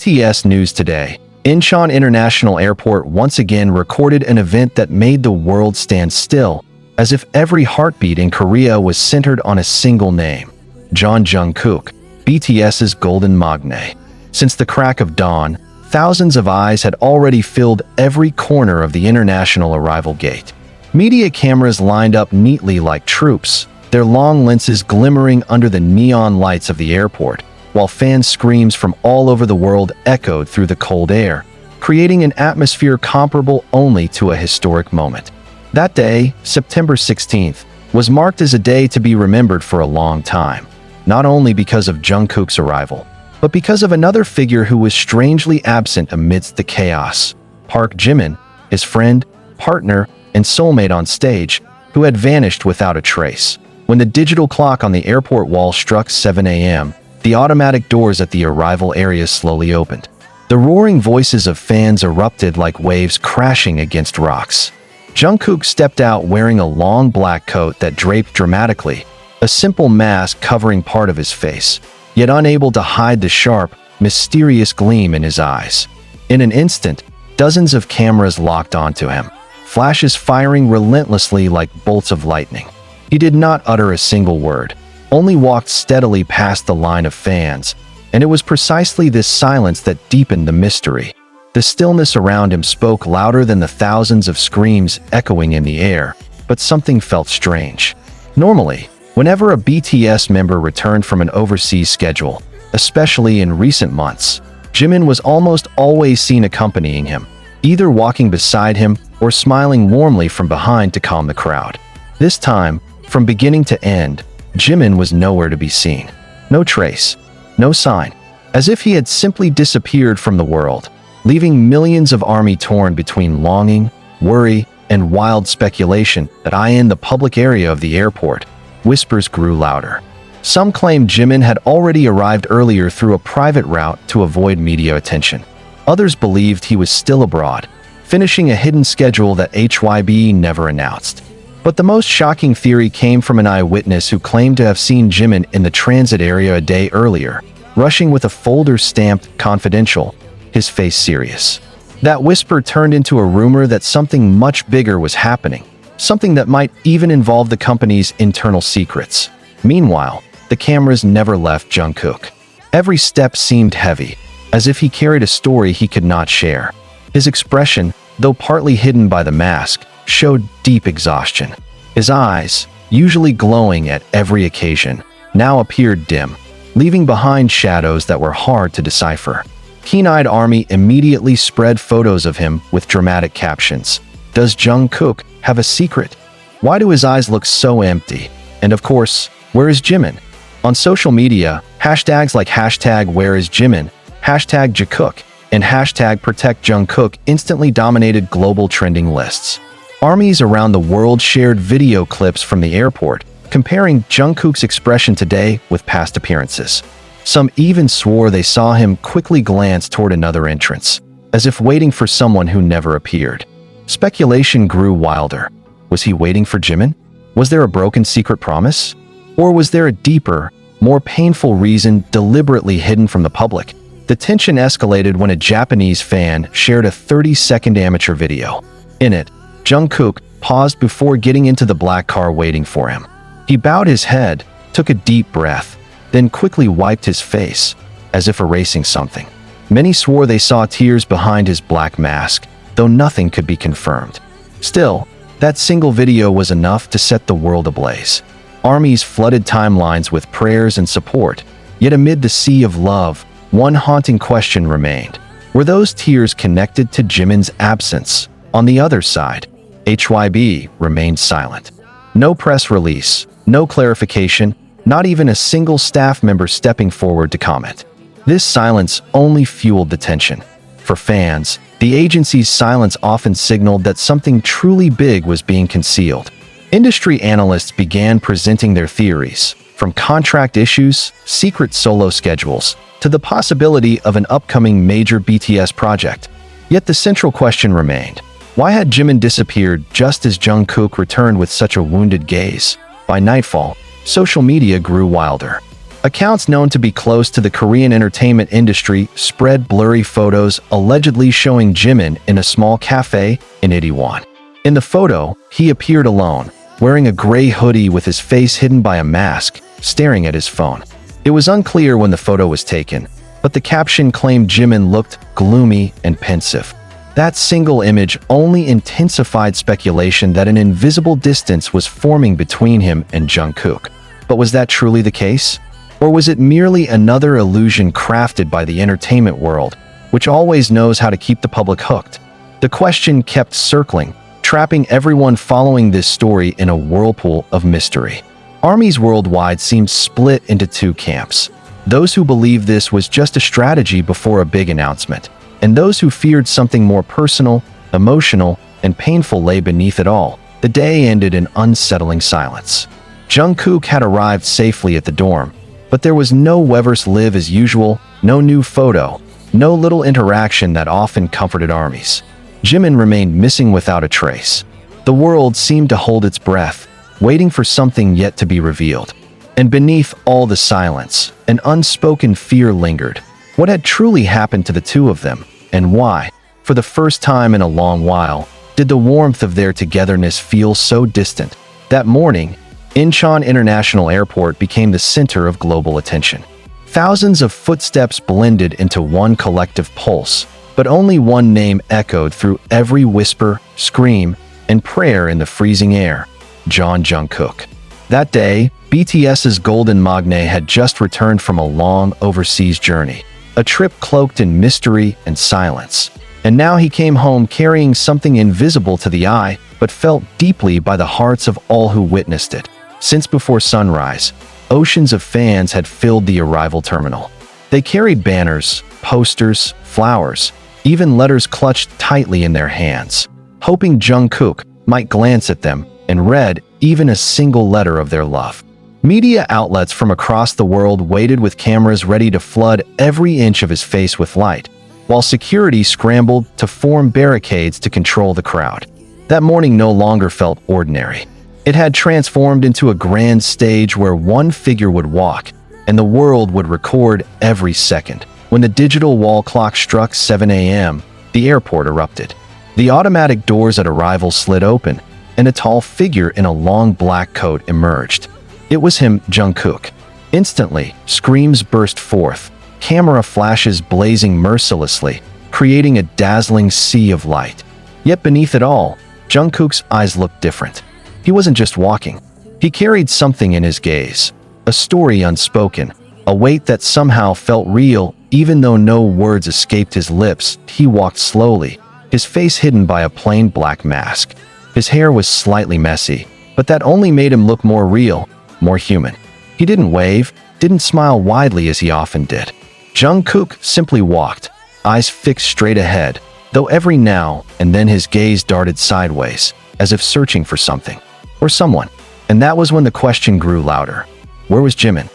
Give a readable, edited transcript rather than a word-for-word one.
BTS News Today. Incheon International Airport once again recorded an event that made the world stand still, as if every heartbeat in Korea was centered on a single name: Jungkook, BTS's golden magne. Since the crack of dawn, thousands of eyes had already filled every corner of the international arrival gate. Media cameras lined up neatly like troops, their long lenses glimmering under the neon lights of the airport, while fan screams from all over the world echoed through the cold air, creating an atmosphere comparable only to a historic moment. That day, September 16th, was marked as a day to be remembered for a long time, not only because of Jungkook's arrival, but because of another figure who was strangely absent amidst the chaos: Park Jimin, his friend, partner, and soulmate on stage, who had vanished without a trace. When the digital clock on the airport wall struck 7 a.m., the automatic doors at the arrival area slowly opened. The roaring voices of fans erupted like waves crashing against rocks. Jungkook stepped out wearing a long black coat that draped dramatically, a simple mask covering part of his face, yet unable to hide the sharp, mysterious gleam in his eyes. In an instant, dozens of cameras locked onto him, flashes firing relentlessly like bolts of lightning. He did not utter a single word, only walked steadily past the line of fans, and it was precisely this silence that deepened the mystery. The stillness around him spoke louder than the thousands of screams echoing in the air, but something felt strange. Normally, whenever a BTS member returned from an overseas schedule, especially in recent months, Jimin was almost always seen accompanying him, either walking beside him or smiling warmly from behind to calm the crowd. This time, from beginning to end, Jimin was nowhere to be seen. No trace, no sign, as if he had simply disappeared from the world, leaving millions of ARMY torn between longing, worry, and wild speculation that in the public area of the airport. Whispers grew louder. Some claimed Jimin had already arrived earlier through a private route to avoid media attention. Others believed he was still abroad, finishing a hidden schedule that HYB never announced. But the most shocking theory came from an eyewitness who claimed to have seen Jimin in the transit area a day earlier, rushing with a folder stamped "Confidential," his face serious. That whisper turned into a rumor that something much bigger was happening, something that might even involve the company's internal secrets. Meanwhile, the cameras never left Jungkook. Every step seemed heavy, as if he carried a story he could not share. His expression, though partly hidden by the mask, showed deep exhaustion. His eyes, usually glowing at every occasion, now appeared dim, leaving behind shadows that were hard to decipher. Keen-eyed ARMY immediately spread photos of him with dramatic captions. Does Jungkook have a secret? Why do his eyes look so empty? And of course, where is Jimin? On social media, hashtags like #WhereIsJimin, #Jungkook, and #ProtectJungkook instantly dominated global trending lists. Armies around the world shared video clips from the airport, comparing Jungkook's expression today with past appearances. Some even swore they saw him quickly glance toward another entrance, as if waiting for someone who never appeared. Speculation grew wilder. Was he waiting for Jimin? Was there a broken secret promise? Or was there a deeper, more painful reason deliberately hidden from the public? The tension escalated when a Japanese fan shared a 30-second amateur video. In it, Jungkook paused before getting into the black car waiting for him. He bowed his head, took a deep breath, then quickly wiped his face, as if erasing something. Many swore they saw tears behind his black mask, though nothing could be confirmed. Still, that single video was enough to set the world ablaze. Armies flooded timelines with prayers and support, yet amid the sea of love, one haunting question remained. Were those tears connected to Jimin's absence? On the other side, HYB remained silent. No press release, no clarification, not even a single staff member stepping forward to comment. This silence only fueled the tension. For fans, the agency's silence often signaled that something truly big was being concealed. Industry analysts began presenting their theories, from contract issues, secret solo schedules, to the possibility of an upcoming major BTS project. Yet the central question remained: why had Jimin disappeared just as Jungkook returned with such a wounded gaze? By nightfall, social media grew wilder. Accounts known to be close to the Korean entertainment industry spread blurry photos allegedly showing Jimin in a small cafe in Itaewon. In the photo, he appeared alone, wearing a gray hoodie with his face hidden by a mask, staring at his phone. It was unclear when the photo was taken, but the caption claimed Jimin looked gloomy and pensive. That single image only intensified speculation that an invisible distance was forming between him and Jungkook. But was that truly the case? Or was it merely another illusion crafted by the entertainment world, which always knows how to keep the public hooked? The question kept circling, trapping everyone following this story in a whirlpool of mystery. Armies worldwide seemed split into two camps. Those who believed this was just a strategy before a big announcement, and those who feared something more personal, emotional, and painful lay beneath it all. The day ended in unsettling silence. Jungkook had arrived safely at the dorm, but there was no Weverse live as usual, no new photo, no little interaction that often comforted armies. Jimin remained missing without a trace. The world seemed to hold its breath, waiting for something yet to be revealed. And beneath all the silence, an unspoken fear lingered. What had truly happened to the two of them, and why, for the first time in a long while, did the warmth of their togetherness feel so distant? That morning, Incheon International Airport became the center of global attention. Thousands of footsteps blended into one collective pulse, but only one name echoed through every whisper, scream, and prayer in the freezing air: Jungkook. That day, BTS's golden magne had just returned from a long overseas journey, a trip cloaked in mystery and silence. And now he came home carrying something invisible to the eye, but felt deeply by the hearts of all who witnessed it. Since before sunrise, oceans of fans had filled the arrival terminal. They carried banners, posters, flowers, even letters clutched tightly in their hands, hoping Jungkook might glance at them and read even a single letter of their love. Media outlets from across the world waited with cameras ready to flood every inch of his face with light, while security scrambled to form barricades to control the crowd. That morning no longer felt ordinary. It had transformed into a grand stage where one figure would walk, and the world would record every second. When the digital wall clock struck 7 a.m., the airport erupted. The automatic doors at arrival slid open, and a tall figure in a long black coat emerged. It was him, Jungkook. Instantly, screams burst forth, camera flashes blazing mercilessly, creating a dazzling sea of light. Yet beneath it all, Jungkook's eyes looked different. He wasn't just walking. He carried something in his gaze, a story unspoken, a weight that somehow felt real even though no words escaped his lips. He walked slowly, his face hidden by a plain black mask. His hair was slightly messy, but that only made him look more real, more human. He didn't wave, didn't smile widely as he often did. Jungkook simply walked, eyes fixed straight ahead, though every now and then his gaze darted sideways, as if searching for something, or someone. And that was when the question grew louder. Where was Jimin?